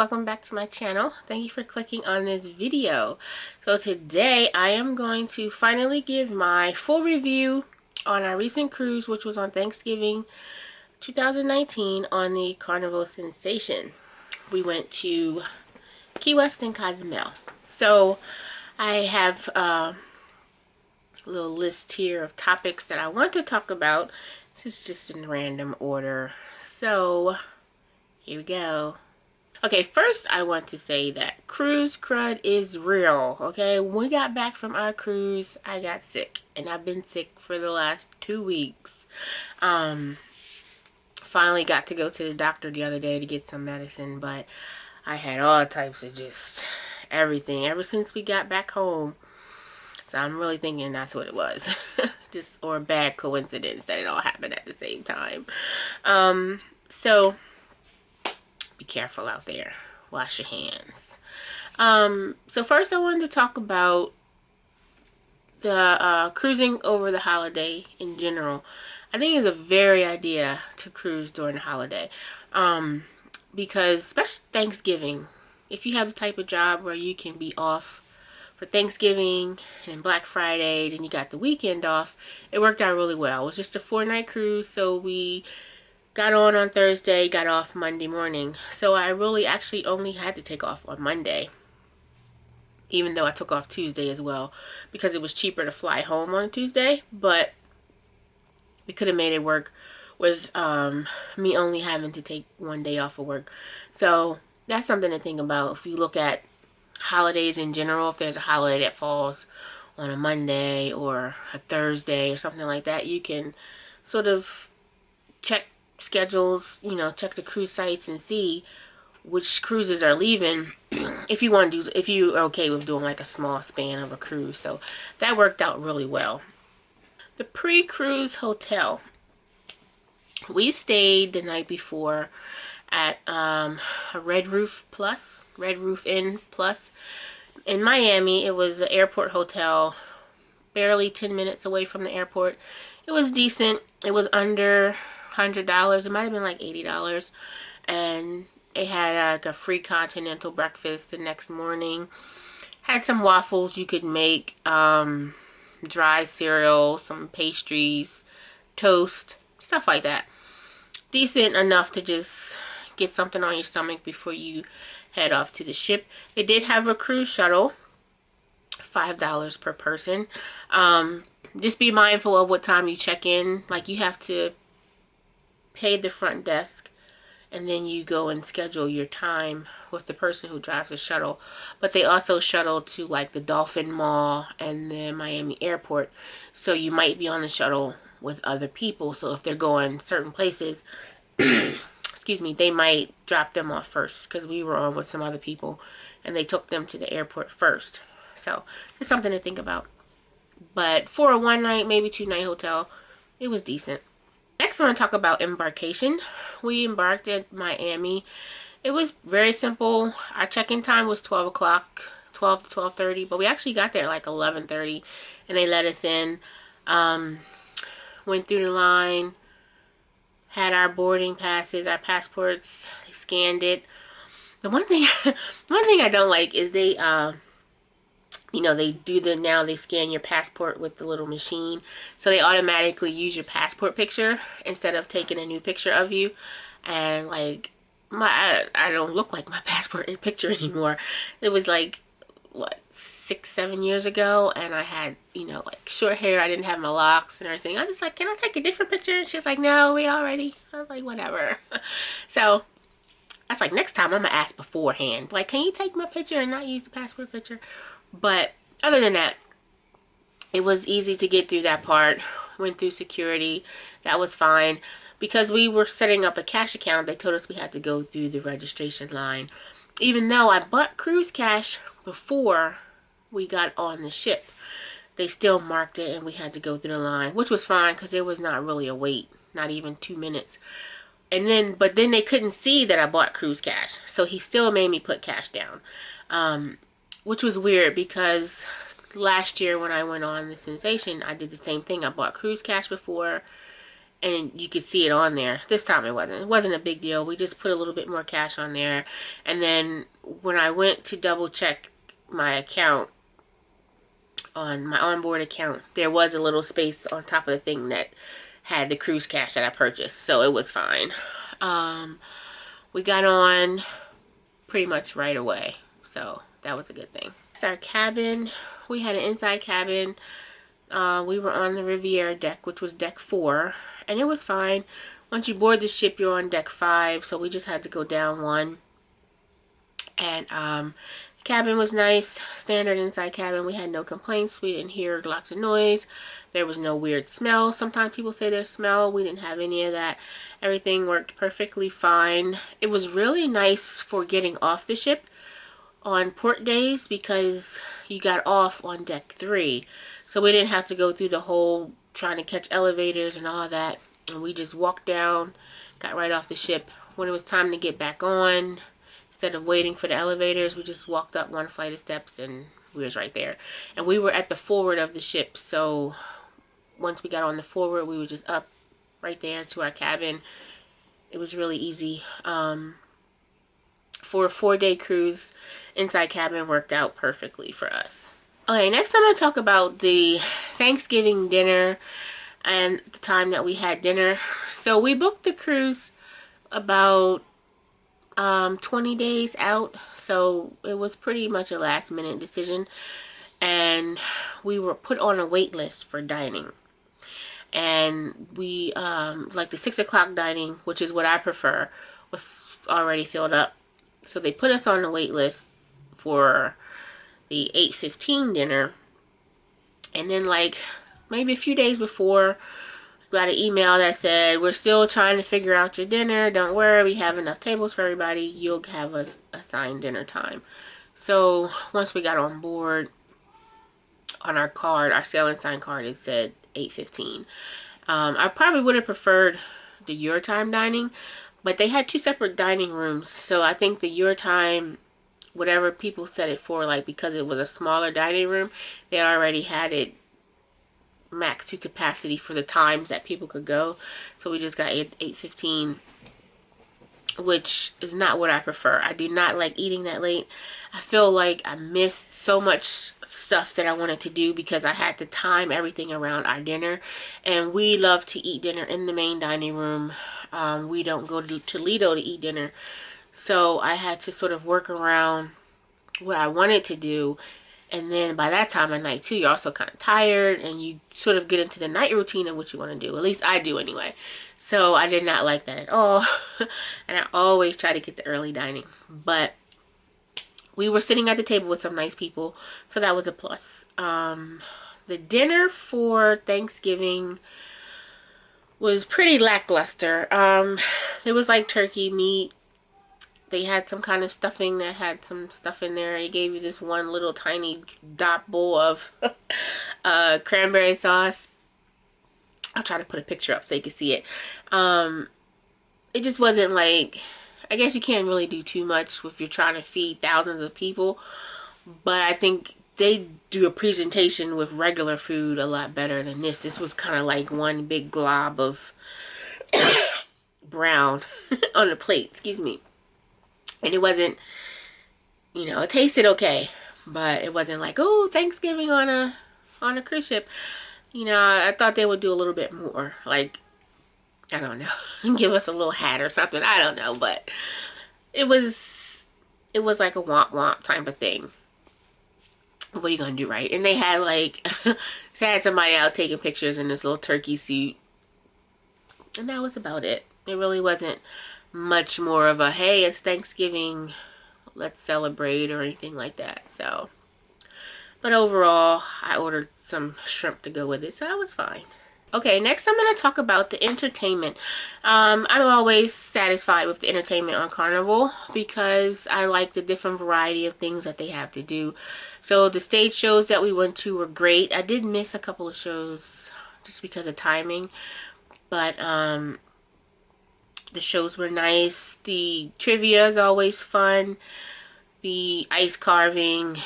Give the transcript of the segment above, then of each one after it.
welcome back to my channel. Thank you for clicking on this video. So today I am going to finally give my full review on our recent cruise, which was on Thanksgiving 2019 on the Carnival Sensation. We went to Key West and Cozumel. So I have a little list here of topics that I want to talk about. This is just in random order. So here we go. Okay, first I want to say that cruise crud is real, okay? When we got back from our cruise, I got sick. And I've been sick for the last 2 weeks. Finally got to go to the doctor the other day to get some medicine, but I had all types of just everything ever since we got back home. So I'm really thinking that's what it was. Just, or a bad coincidence that it all happened at the same time. So be careful out there. Wash your hands. So first I wanted to talk about the cruising over the holiday in general. I think it's a very idea to cruise during the holiday. Because especially Thanksgiving, if you have the type of job where you can be off for Thanksgiving and Black Friday, then you got the weekend off, it worked out really well. It was just a 4-night cruise, so we got on Thursday, got off Monday morning. So I really actually only had to take off on Monday, even though I took off Tuesday as well, because it was cheaper to fly home on Tuesday. But we could have made it work with me only having to take 1 day off of work. So that's something to think about. If you look at holidays in general, if there's a holiday that falls on a Monday or a Thursday or something like that, you can sort of check schedules, you know, check the cruise sites and see which cruises are leaving if you want to do, if you are okay with doing like a small span of a cruise. So that worked out really well. The pre-cruise hotel, we stayed the night before at a Red Roof Inn Plus in Miami. It was an airport hotel, barely 10 minutes away from the airport. It was decent. It was under $100. It might have been like $80, and it had like a free continental breakfast the next morning. Had some waffles you could make, dry cereal, some pastries, toast, stuff like that. Decent enough to just get something on your stomach before you head off to the ship. They did have a cruise shuttle, $5 per person. Just be mindful of what time you check in. Like, you have to pay the front desk and then you go and schedule your time with the person who drives the shuttle. But they also shuttle to like the Dolphin Mall and the Miami airport, so you might be on the shuttle with other people. So if they're going certain places excuse me, they might drop them off first, because we were on with some other people and they took them to the airport first. So just something to think about. But for a 1-night, maybe 2-night hotel, it was decent. Next, I want to talk about embarkation. We embarked at Miami. It was very simple. Our check-in time was 12 o'clock, 12 to 12:30, but we actually got there like 11:30, and they let us in. Went through the line, had our boarding passes, our passports, they scanned it. The one thing I don't like is they you know, they do now they scan your passport with the little machine, so they automatically use your passport picture instead of taking a new picture of you. And like, I don't look like my passport picture anymore. It was like, what, 6-7 years ago, and I had, you know, like short hair. I didn't have my locks and everything. I was just like, can I take a different picture? And she's like, no, we already. I was like, whatever. So I was like, next time I'm gonna ask beforehand, like, can you take my picture and not use the passport picture? But other than that, it was easy to get through that part. Went through security. That was fine. Because we were setting up a cash account, they told us we had to go through the registration line. Even though I bought cruise cash before we got on the ship, they still marked it and we had to go through the line, which was fine because there was not really a wait, not even 2 minutes. And then, but then they couldn't see that I bought cruise cash, so he still made me put cash down. Which was weird, because last year when I went on the Sensation, I did the same thing. I bought cruise cash before, and you could see it on there. This time it wasn't. It wasn't a big deal. We just put a little bit more cash on there. And then when I went to double check my account, on my onboard account, there was a little space on top of the thing that had the cruise cash that I purchased. So it was fine. We got on pretty much right away. So that was a good thing. It's our cabin. We had an inside cabin. We were on the Riviera deck, which was deck 4, and it was fine. Once you board the ship, you're on deck 5, so we just had to go down 1. And the cabin was nice, standard inside cabin. We had no complaints. We didn't hear lots of noise. There was no weird smell. Sometimes people say there's smell. We didn't have any of that. Everything worked perfectly fine. It was really nice for getting off the ship on port days because you got off on deck 3. So we didn't have to go through the whole trying to catch elevators and all that. And we just walked down, got right off the ship. When it was time to get back on, instead of waiting for the elevators, we just walked up 1 flight of steps and we was right there. And we were at the forward of the ship, so once we got on the forward, we were just up right there to our cabin. It was really easy. For a 4-day cruise, inside cabin worked out perfectly for us. Okay, next I'm going to talk about the Thanksgiving dinner and the time that we had dinner. So we booked the cruise about 20 days out, so it was pretty much a last minute decision, and we were put on a wait list for dining. And we like the 6 o'clock dining, which is what I prefer, was already filled up, so they put us on the wait list for the 8:15 dinner. And then like maybe a few days before, got an email that said, we're still trying to figure out your dinner, don't worry, we have enough tables for everybody, you'll have a assigned dinner time. So once we got on board, on our card, our sailing sign card, it said 8:15. I probably would have preferred the your time dining, but they had 2 separate dining rooms, so I think the your time, whatever people set it for, like because it was a smaller dining room, they already had it max to capacity for the times that people could go. So we just got 8:15, which is not what I prefer. I do not like eating that late. I feel like I missed so much stuff that I wanted to do because I had to time everything around our dinner, and we love to eat dinner in the main dining room. We don't go to Toledo to eat dinner, so I had to sort of work around what I wanted to do. And then by that time of night too, you're also kind of tired and you sort of get into the night routine of what you want to do. At least I do anyway. So I did not like that at all. And I always try to get the early dining. But we were sitting at the table with some nice people, so that was a plus. The dinner for Thanksgiving was pretty lackluster. It was like turkey meat. They had some kind of stuffing that had some stuff in there. They gave you this one little tiny dot bowl of cranberry sauce. I'll try to put a picture up so you can see it. It just wasn't like, I guess you can't really do too much if you're trying to feed thousands of people. But I think they do a presentation with regular food a lot better than this. This was kind of like one big glob of brown on the plate. Excuse me. And it wasn't, you know, it tasted okay, but it wasn't like, oh, Thanksgiving on a cruise ship. You know, I thought they would do a little bit more, like, I don't know, give us a little hat or something. I don't know, but it was like a womp womp type of thing. What are you gonna do, right? And they had like, they had somebody out taking pictures in this little turkey suit, and that was about it. It really wasn't much more of a, hey, it's Thanksgiving, let's celebrate, or anything like that. So, but overall, I ordered some shrimp to go with it, so that was fine. Okay, next I'm going to talk about the entertainment. I'm always satisfied with the entertainment on Carnival because I like the different variety of things that they have to do. So the stage shows that we went to were great. I did miss a couple of shows just because of timing, but the shows were nice. The trivia is always fun. The ice carving,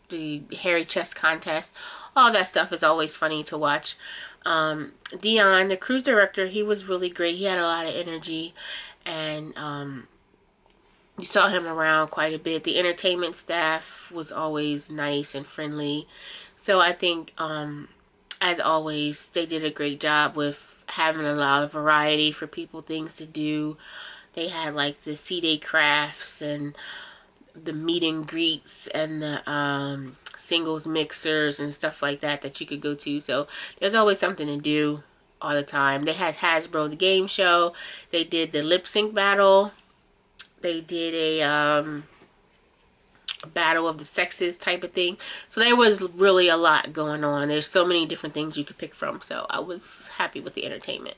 the hairy chest contest, all that stuff is always funny to watch. Dion, the cruise director, he was really great. He had a lot of energy, and you saw him around quite a bit. The entertainment staff was always nice and friendly. So I think, as always, they did a great job with having a lot of variety for people, things to do. They had like the C-Day crafts and the meet and greets and the singles mixers and stuff like that that you could go to. So there's always something to do all the time. They had Hasbro the game show. They did the lip sync battle. They did a battle of the sexes type of thing. So there was really a lot going on. There's so many different things you could pick from. So I was happy with the entertainment.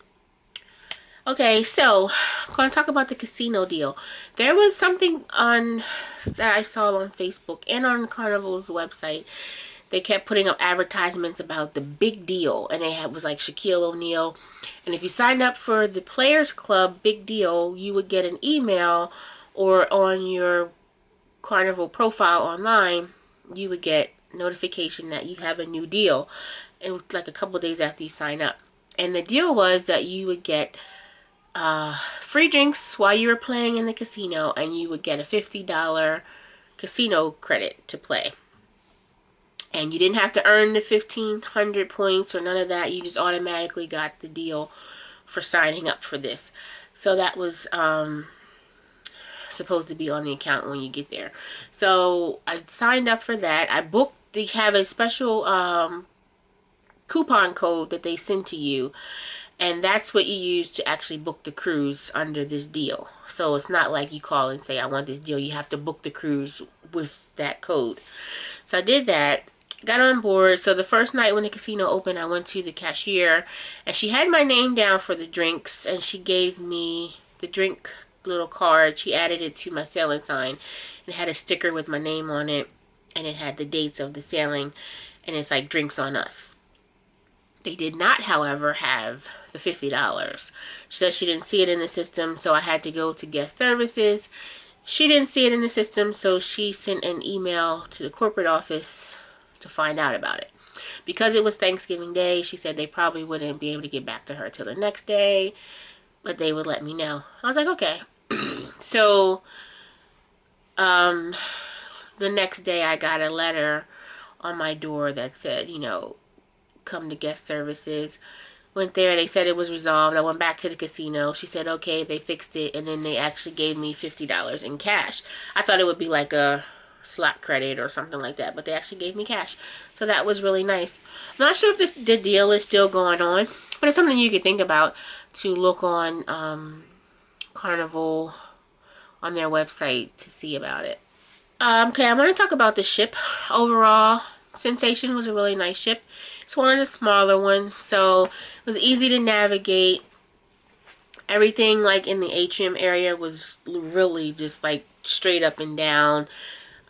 Okay, so I'm going to talk about the casino deal. There was something that I saw on Facebook and on Carnival's website. They kept putting up advertisements about the big deal, and was like Shaquille O'Neal. And if you signed up for the Players Club Big Deal, you would get an email, or on your Carnival profile online, you would get notification that you have a new deal. It was like a couple days after you sign up. And the deal was that you would get free drinks while you were playing in the casino, and you would get a $50 casino credit to play. And you didn't have to earn the 1,500 points or none of that. You just automatically got the deal for signing up for this. So that was supposed to be on the account when you get there. So I signed up for that. I booked. They have a special coupon code that they send to you, and that's what you use to actually book the cruise under this deal. So it's not like you call and say, I want this deal. You have to book the cruise with that code. So I did that, got on board. So the first night when the casino opened, I went to the cashier, and she had my name down for the drinks, and she gave me the drink little card. She added it to my sailing sign. It had a sticker with my name on it, and it had the dates of the sailing, and it's like drinks on us. They did not, however, have the $50. She said she didn't see it in the system, so I had to go to guest services. She didn't see it in the system, so she sent an email to the corporate office to find out about it. Because it was Thanksgiving Day, she said they probably wouldn't be able to get back to her till the next day, but they would let me know. I was like, okay. So the next day I got a letter on my door that said, you know, come to guest services. Went there, they said it was resolved. I went back to the casino. She said, okay, they fixed it, and then they actually gave me $50 in cash. I thought it would be like a slot credit or something like that, but they actually gave me cash. So that was really nice. I'm not sure if the deal is still going on, but it's something you could think about, to look on Carnival on their website to see about it. Okay, I'm going to talk about the ship. Overall, Sensation was a really nice ship. It's one of the smaller ones, so it was easy to navigate. Everything like in the atrium area was really just like straight up and down.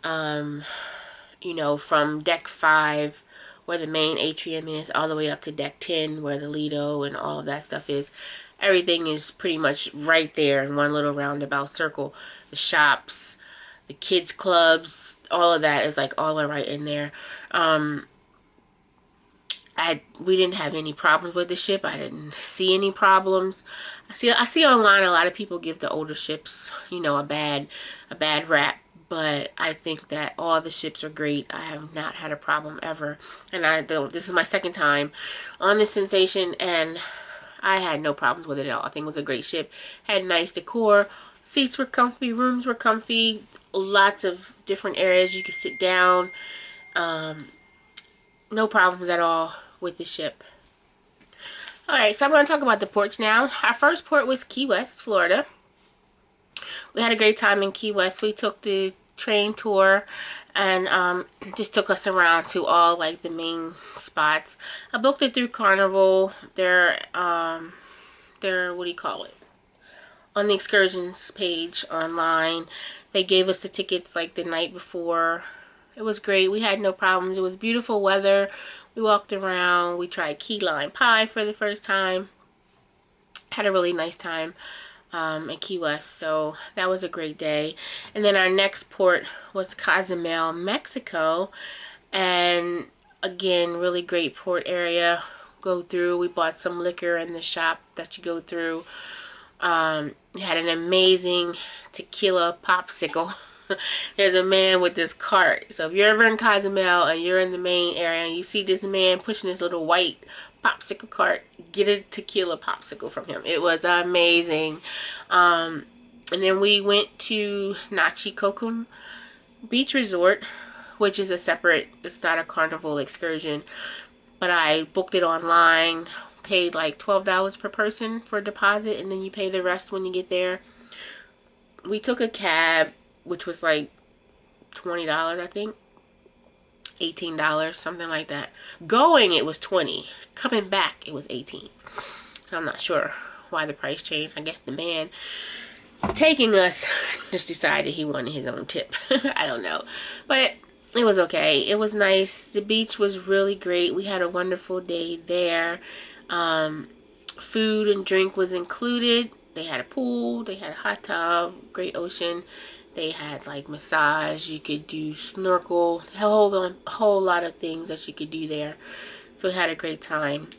You know, from deck 5 where the main atrium is all the way up to deck 10 where the Lido and all of that stuff is. Everything is pretty much right there in one little roundabout circle. The shops, the kids clubs, all of that is like all right in there. We didn't have any problems with the ship. I didn't see any problems. I see online a lot of people give the older ships, you know, a bad rap, but I think that all the ships are great. I have not had a problem ever, and this is my second time on the Sensation, and I had no problems with it at all. I think it was a great ship. Had nice decor. Seats were comfy. Rooms were comfy. Lots of different areas you could sit down. No problems at all with the ship. Alright, so I'm going to talk about the ports now. Our first port was Key West, Florida. We had a great time in Key West. We took the train tour and just took us around to all like the main spots. I booked it through Carnival. Their what do you call it? On the excursions page online. They gave us the tickets like the night before. It was great. We had no problems. It was beautiful weather. We walked around. We tried key lime pie for the first time. Had a really nice time in Key West. So that was a great day. And then our next port was Cozumel, Mexico. And again, really great port area. go through. We bought some liquor in the shop that you go through. We had an amazing tequila popsicle. There's a man with this cart. So if you're ever in Cozumel and you're in the main area and you see this man pushing this little white popsicle cart, get a tequila popsicle from him. It was amazing. And then we went to Nachi Beach Resort, which is a separate, it's not a Carnival excursion, but I booked it online, paid like $12 per person for a deposit, and then you pay the rest when you get there. We took a cab, which was like $20, I think. $18, something like that. Going, it was $20. Coming back, it was $18. So I'm not sure why the price changed. I guess the man taking us just decided he wanted his own tip. I don't know. But it was okay. It was nice. The beach was really great. We had a wonderful day there. Food and drink was included. They had a pool. They had a hot tub. Great ocean. They had like massage. You could do snorkel. A whole lot of things that you could do there. So we had a great time.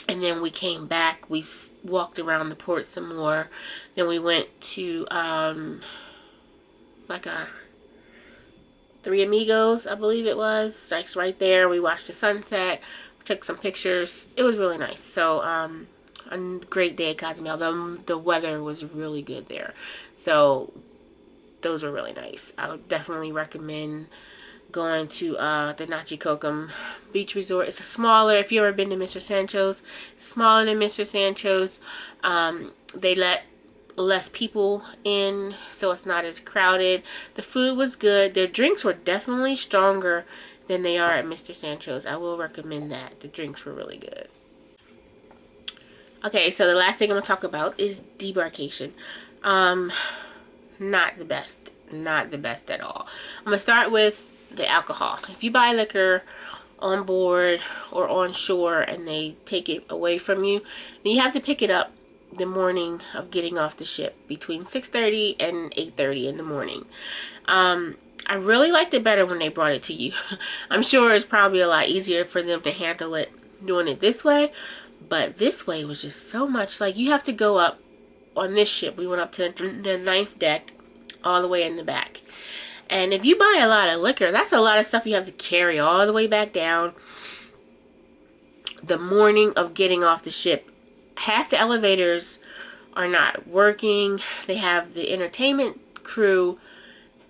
And then we came back. We walked around the port some more. Then we went to like a Three Amigos, I believe it was. Like right there. We watched the sunset. Took some pictures. It was really nice. So a great day at Cozumel. The weather was really good there. So those were really nice. I would definitely recommend going to the Nachi Beach Resort. It's a smaller, if you've ever been to Mr. Sancho's, smaller than Mr. Sancho's. They let less people in, so it's not as crowded. The food was good. Their drinks were definitely stronger than they are at Mr. Sancho's. I will recommend that. The drinks were really good. Okay, so the last thing I'm going to talk about is debarkation. Not the best. Not the best at all. I'm going to start with the alcohol. If you buy liquor on board or on shore and they take it away from you, then you have to pick it up the morning of getting off the ship between 6:30 and 8:30 in the morning. I really liked it better when they brought it to you. I'm sure it's probably a lot easier for them to handle it doing it this way, but this way was just so much. Like, you have to go up on this ship. We went up to the 9th deck all the way in the back. And if you buy a lot of liquor, that's a lot of stuff you have to carry all the way back down the morning of getting off the ship. Half the elevators are not working. They have the entertainment crew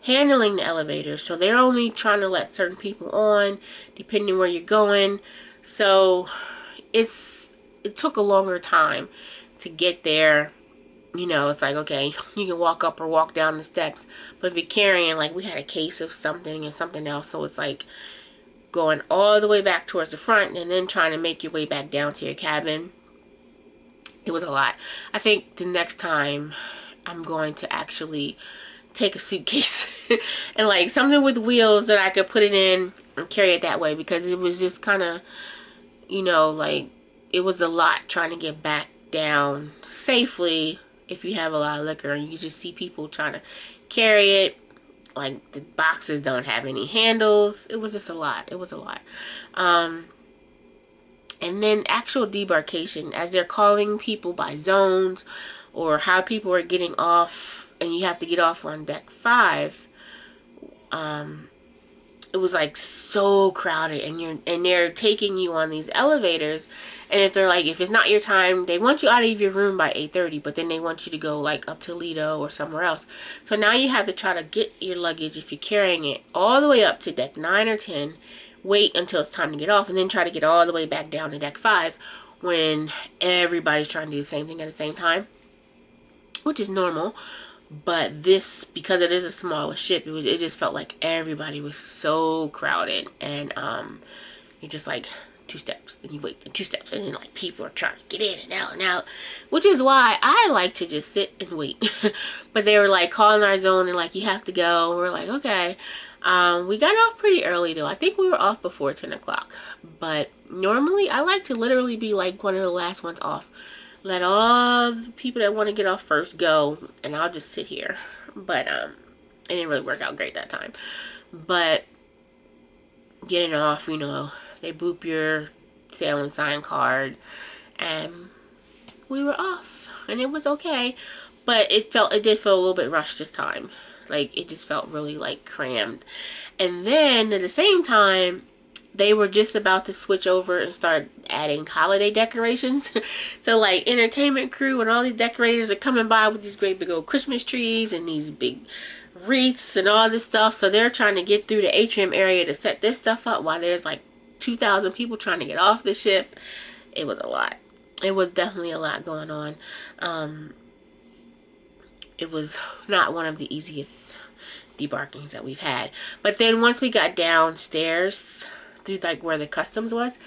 handling the elevators, so they're only trying to let certain people on depending where you're going. So it took a longer time to get there. You know, it's like, okay, you can walk up or walk down the steps, but if you're carrying, like, we had a case of something and something else, so it's like going all the way back towards the front and then trying to make your way back down to your cabin. It was a lot. I think the next time I'm going to actually take a suitcase and like something with wheels that I could put it in and carry it that way, because it was just kind of, you know, like, it was a lot trying to get back down safely if you have a lot of liquor and you just see people trying to carry it. Like, the boxes don't have any handles. It was just a lot. It was a lot. And then actual debarkation, as they're calling people by zones or how people are getting off, and you have to get off on deck 5. It was like so crowded, and they're taking you on these elevators, and if it's not your time, they want you out of your room by 8:30, but then they want you to go like up to Lido or somewhere else. So now you have to try to get your luggage, if you're carrying it, all the way up to deck 9 or 10. Wait until it's time to get off, and then try to get all the way back down to deck 5 when everybody's trying to do the same thing at the same time, which is normal. But this, because it is a smaller ship, it just felt like everybody was so crowded, and you're just like 2 steps, then you wait, and 2 steps, and then like people are trying to get in and out, which is why I like to just sit and wait. But they were like calling our zone and like, you have to go. We're like, okay. We got off pretty early though. I think we were off before 10 o'clock. But normally I like to literally be like one of the last ones off. Let all the people that want to get off first go, and I'll just sit here. But it didn't really work out great that time. But getting off, you know, they boop your sailing sign card, and we were off, and it was okay. But it did feel a little bit rushed this time. Like, it just felt really like crammed. And then at the same time, they were just about to switch over and start adding holiday decorations. So like entertainment crew and all these decorators are coming by with these great big old Christmas trees and these big wreaths and all this stuff. So they're trying to get through the atrium area to set this stuff up while there's like 2,000 people trying to get off the ship. It was a lot. It was definitely a lot going on. It was not one of the easiest debarkings that we've had. But then once we got downstairs through like where the customs was,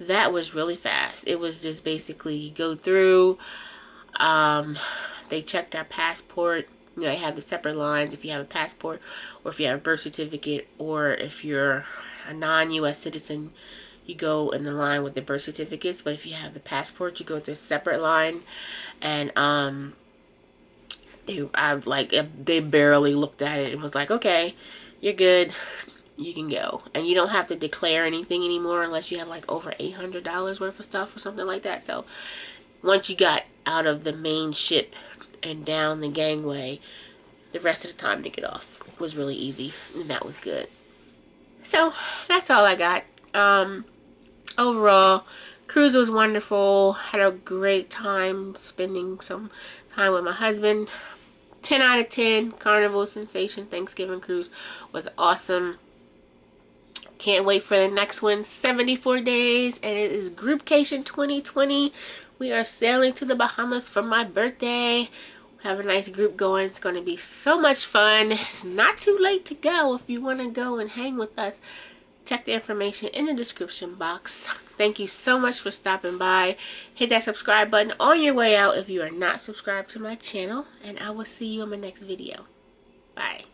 that was really fast. It was just basically you go through, they checked our passport. You know, they have the separate lines if you have a passport, or if you have a birth certificate, or if you're a non-US citizen, you go in the line with the birth certificates. But if you have the passport, you go through a separate line. And they barely looked at it and was like, okay, you're good, you can go. And you don't have to declare anything anymore unless you have like over $800 worth of stuff or something like that. So once you got out of the main ship and down the gangway, the rest of the time to get off was really easy, and that was good. So that's all I got. Overall, cruise was wonderful. Had a great time spending some time with my husband. 10 out of 10. Carnival Sensation Thanksgiving cruise was awesome. Can't wait for the next one. 74 days, and it is Groupcation 2020. We are sailing to the Bahamas for my birthday. Have a nice group going. It's going to be so much fun. It's not too late to go. If you want to go and hang with us, check the information in the description box. Thank you so much for stopping by. Hit that subscribe button on your way out if you are not subscribed to my channel, and I will see you in my next video. Bye.